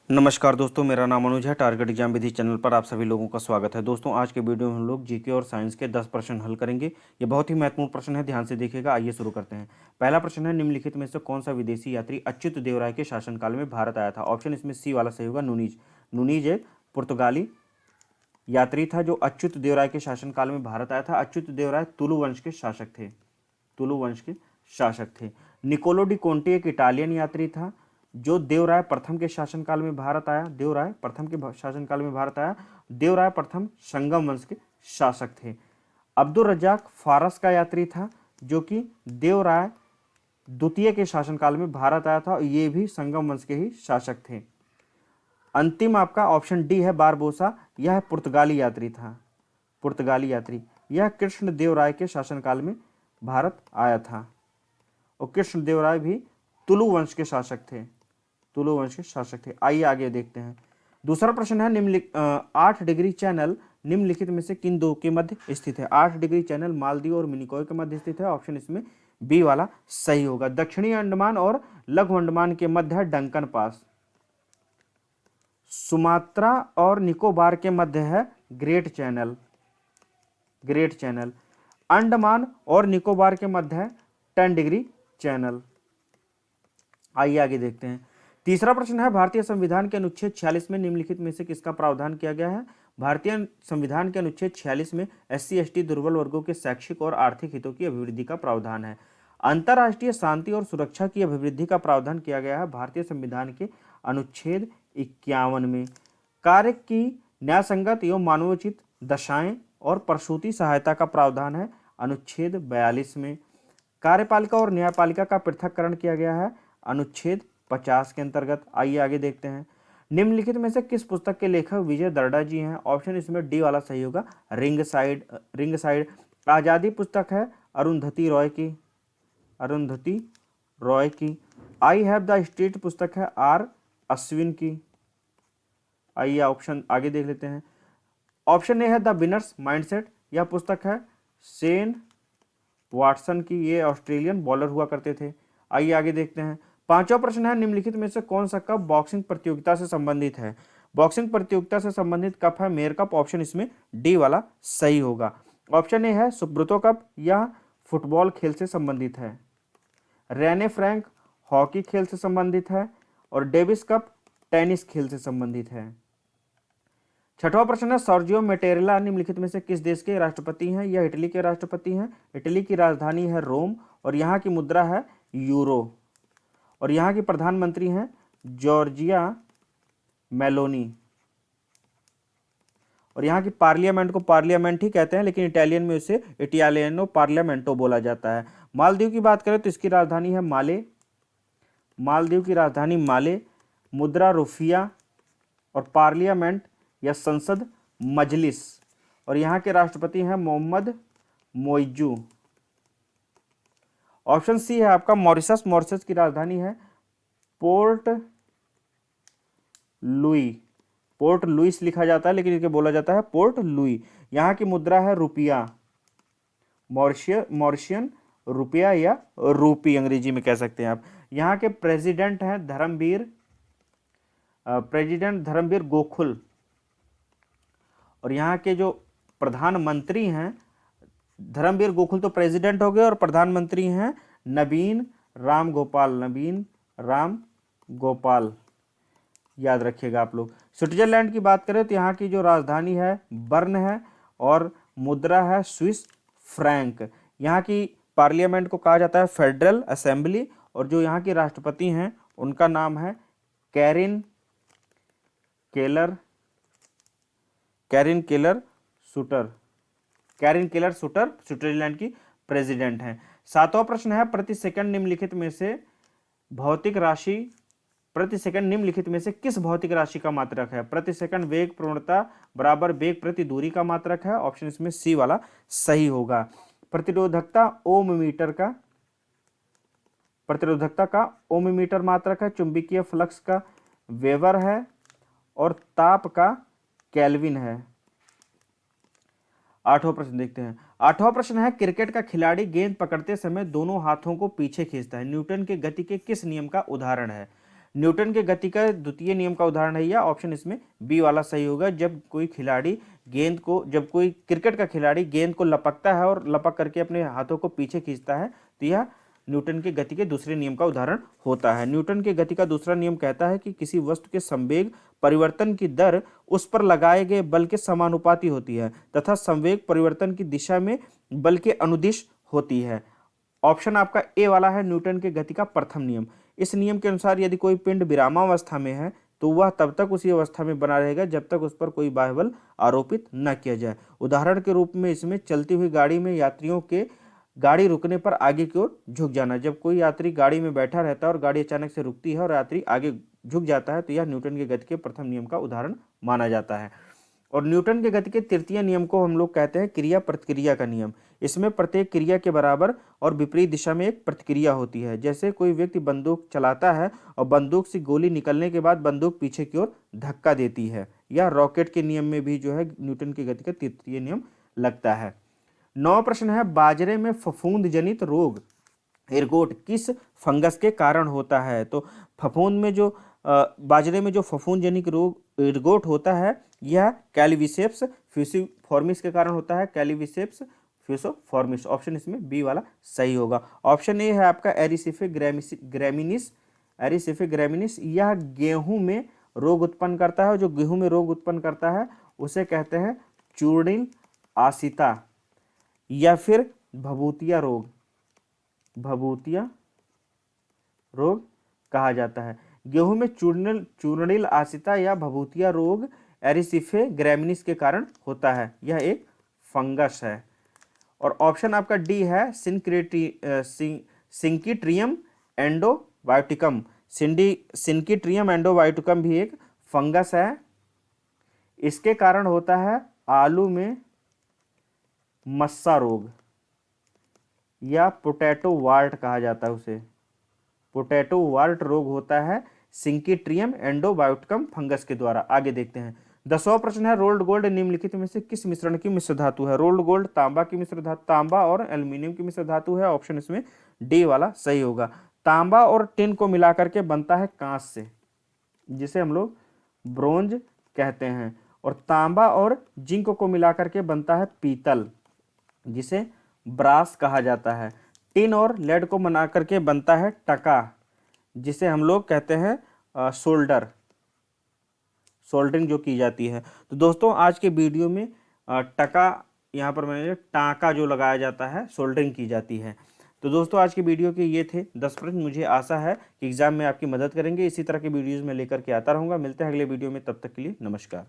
नमस्कार दोस्तों, मेरा नाम अनुज है। टारगेट एग्जाम विधि चैनल पर आप सभी लोगों का स्वागत है। दोस्तों, आज के वीडियो में हम लोग जीके और साइंस के 10 प्रश्न हल करेंगे। ये बहुत ही महत्वपूर्ण प्रश्न है, ध्यान से देखिएगा। आइए शुरू करते हैं। पहला प्रश्न है, निम्नलिखित में से कौन सा विदेशी यात्री अच्युत देवराय के शासनकाल में भारत आया था? ऑप्शन इसमें सी वाला सही होगा, नुनीज। नुनीज एक पुर्तगाली यात्री था जो अच्युत देवराय के शासनकाल में भारत आया था। अच्युत देवराय तुलु वंश के शासक थे। तुलु वंश के शासक थे। निकोलो डी कोंटी एक इटालियन यात्री था जो देवराय प्रथम के शासनकाल में भारत आया। देवराय प्रथम के शासनकाल में भारत आया। देवराय प्रथम संगम वंश के शासक थे। अब्दुल रज्जाक फारस का यात्री था जो कि देवराय द्वितीय के शासनकाल में भारत आया था। ये भी संगम वंश के ही शासक थे। अंतिम आपका ऑप्शन डी है, बारबोसा। यह पुर्तगाली यात्री था। पुर्तगाली यात्री, यह कृष्ण देवराय के शासनकाल में भारत आया था और कृष्ण देवराय भी तुलु वंश के शासक थे। तुलु वंश के शासक थे। आइए आगे देखते हैं। दूसरा प्रश्न है, 8 डिग्री चैनल निम्नलिखित में से किन दो के मध्य स्थित है? 8 डिग्री चैनल मालदीव और मिनिकॉय के मध्य स्थित है। ऑप्शन इसमें बी वाला सही होगा। दक्षिणी अंडमान और लघु अंडमान के मध्य है डंकन पास। सुमात्रा और निकोबार के मध्य है great channel. Great channel. Andaman और निकोबार के मध्य है 10 डिग्री चैनल। आइए आगे देखते हैं। तीसरा प्रश्न है, भारतीय संविधान के अनुच्छेद 46 में निम्नलिखित में से किसका प्रावधान किया गया है? भारतीय संविधान के अनुच्छेद 46 में SC/ST दुर्बल वर्गों के शैक्षिक और आर्थिक हितों की अभिवृद्धि का प्रावधान है। अंतर्राष्ट्रीय शांति और सुरक्षा की अभिवृद्धि का प्रावधान किया गया है भारतीय संविधान के अनुच्छेद 51 में। कार्य की न्यायसंगत एवं मानवोचित दशाएं और प्रसूति सहायता का प्रावधान है अनुच्छेद 42 में। कार्यपालिका और न्यायपालिका का पृथक्करण किया गया है अनुच्छेद 50 के अंतर्गत। आइए आगे देखते हैं। निम्नलिखित में से किस पुस्तक के लेखक विजय दर्डा जी हैं? ऑप्शन इसमें डी वाला सही होगा, रिंग साइड। आजादी पुस्तक है अरुंधति रॉय की। अरुंधति रॉय की। आई हैव द स्टेट पुस्तक है आर अश्विन की। आइए ऑप्शन आगे देख लेते हैं। ऑप्शन ए है द विनर्स माइंडसेट। यह पुस्तक है शेन वाटसन की। ये ऑस्ट्रेलियन बॉलर हुआ करते थे। आइए आगे देखते हैं। पांचवा प्रश्न है, निम्नलिखित में से कौन सा कप बॉक्सिंग प्रतियोगिता से संबंधित है? बॉक्सिंग प्रतियोगिता से संबंधित कप है मेयर कप। ऑप्शन इसमें डी वाला सही होगा। ऑप्शन ए है सुब्रतो कप। यह फुटबॉल खेल से संबंधित है। रेने फ्रैंक हॉकी खेल से संबंधित है और डेविस कप टेनिस खेल से संबंधित है। छठवां प्रश्न है, सर्जियो मैटेरेला निम्नलिखित में से किस देश के राष्ट्रपति हैं? यह इटली के राष्ट्रपति हैं। इटली की राजधानी है रोम और यहाँ की मुद्रा है यूरो और यहाँ की प्रधानमंत्री हैं जॉर्जिया मेलोनी और यहाँ की पार्लियामेंट को पार्लियामेंट ही कहते हैं, लेकिन इटालियन में उसे इटालियनो पार्लियामेंटो बोला जाता है। मालदीव की बात करें तो इसकी राजधानी है माले। मालदीव की राजधानी माले, मुद्रा रुफिया और पार्लियामेंट या संसद मजलिस और यहाँ के राष्ट्रपति हैं मोहम्मद मोइजू। ऑप्शन सी है आपका मॉरिशस। मॉरिशस की राजधानी है पोर्ट लुई। पोर्ट लुइस लिखा जाता है लेकिन इसे बोला जाता है पोर्ट लुई। यहाँ की मुद्रा है रुपया, मॉरिशियन रुपया या रूपी अंग्रेजी में कह सकते हैं आप। यहाँ के प्रेसिडेंट हैं धर्मवीर गोखुल और यहाँ के जो प्रधानमंत्री हैं, धर्मवीर गोखुल तो प्रेसिडेंट हो गए और प्रधानमंत्री हैं नवीन राम गोपाल। याद रखिएगा आप लोग। स्विट्जरलैंड की बात करें तो यहाँ की जो राजधानी है बर्न है और मुद्रा है स्विस फ्रैंक। यहाँ की पार्लियामेंट को कहा जाता है फेडरल असेंबली और जो यहाँ की राष्ट्रपति हैं उनका नाम है कैरिन केलर सुटर स्विट्जरलैंड की प्रेसिडेंट हैं। सातवां प्रश्न है, प्रति सेकंड निम्नलिखित में से किस भौतिक राशि का मात्रक है? प्रति सेकंड वेग प्रवणता बराबर वेग प्रति दूरी का मात्रक है। ऑप्शन इसमें सी वाला सही होगा। प्रतिरोधकता का ओम मीटर मात्रक है। चुंबकीय फ्लक्स का वेबर है और ताप का केल्विन है। आठवां प्रश्न देखते हैं। आठवां प्रश्न है, क्रिकेट का खिलाड़ी गेंद पकड़ते समय दोनों हाथों को पीछे खींचता है, न्यूटन के गति के किस नियम का उदाहरण है? न्यूटन के गति का द्वितीय नियम का उदाहरण है या ऑप्शन इसमें बी वाला सही होगा। जब कोई क्रिकेट का खिलाड़ी गेंद को लपकता है और लपक करके अपने हाथों को पीछे खींचता है तो यह न्यूटन के गति के दूसरे नियम का उदाहरण होता है। न्यूटन के गति का दूसरा नियम कहता है कि किसी वस्तु के संवेग परिवर्तन की दर उस पर लगाए गए बल के समानुपाती होती है तथा संवेग परिवर्तन की दिशा में बल के अनुदिश होती है। ऑप्शन आपका ए वाला है न्यूटन के गति का प्रथम नियम। इस नियम के अनुसार यदि कोई पिंड विरामावस्था में है तो वह तब तक उसी अवस्था में बना रहेगा जब तक उस पर कोई बाह्य बल आरोपित न किया जाए। उदाहरण के रूप में इसमें चलती हुई गाड़ी में यात्रियों के गाड़ी रुकने पर आगे की ओर झुक जाना। जब कोई यात्री गाड़ी में बैठा रहता है और गाड़ी अचानक से रुकती है और यात्री आगे झुक जाता है तो यह न्यूटन के गति के प्रथम नियम का उदाहरण माना जाता है। और न्यूटन के गति के तृतीय नियम को हम लोग कहते हैं क्रिया प्रतिक्रिया का नियम। इसमें प्रत्येक क्रिया के बराबर और विपरीत दिशा में एक प्रतिक्रिया होती है। जैसे कोई व्यक्ति बंदूक चलाता है और बंदूक से गोली निकलने के बाद बंदूक पीछे की ओर धक्का देती है, या रॉकेट के नियम में भी जो है न्यूटन की गति का तृतीय नियम लगता है। 9वां प्रश्न है बाजरे में फफूंद जनित रोग एर्गोट किस फंगस के कारण होता है। तो फफूंद में जो बाजरे में जो फफूंद जनित रोग एर्गोट होता है यह कैलिविसेप्स फ्यूसिफॉर्मिस के कारण होता है। कैलिविसेप्स फ्यूसिफॉर्मिस, ऑप्शन इसमें बी वाला सही होगा। ऑप्शन ए है आपका एरिसिफे ग्रामिनिस। यह गेहूं में रोग उत्पन्न करता है। जो गेहूं में रोग उत्पन्न करता है उसे कहते हैं चूर्णिल आसिता या फिर भभूतिया रोग कहा जाता है। गेहूं में चूर्णिल आसिता या भभूतिया रोग एरिसिफे ग्रामिनिस के कारण होता है। यह एक फंगस है। और ऑप्शन आपका डी है सिंकिट्रियम एंडोबायोटिकम। सिंकिट्रियम एंडोबायोटिकम भी एक फंगस है। इसके कारण होता है आलू में मस्सा रोग या पोटैटो वार्ट कहा जाता है उसे। पोटैटो वार्ट रोग होता है सिंकिट्रियम एंडोबायोटिकम फंगस के द्वारा। आगे देखते हैं 10वां प्रश्न है रोल्ड गोल्ड निम्नलिखित में से किस मिश्रण की मिश्र धातु है। रोल्ड गोल्ड तांबा की मिश्र धातु, तांबा और एल्यूमिनियम की मिश्र धातु है। ऑप्शन इसमें डी वाला सही होगा। तांबा और टिन को मिलाकर के बनता है कांच से, जिसे हम लोग ब्रोंज कहते हैं। और तांबा और जिंक को मिलाकर के बनता है पीतल, जिसे ब्रास कहा जाता है। टिन और लेड को मिला करके बनता है टका, जिसे हम लोग कहते हैं सोल्डरिंग जो की जाती है। तो दोस्तों आज के वीडियो में टका, यहाँ पर मैंने टाँका जो लगाया जाता है, सोल्डरिंग की जाती है। तो दोस्तों आज के वीडियो के ये थे 10 प्रश्न। मुझे आशा है कि एग्जाम में आपकी मदद करेंगे। इसी तरह के वीडियोज़ में लेकर के आता रहूँगा। मिलते हैं अगले वीडियो में, तब तक के लिए नमस्कार।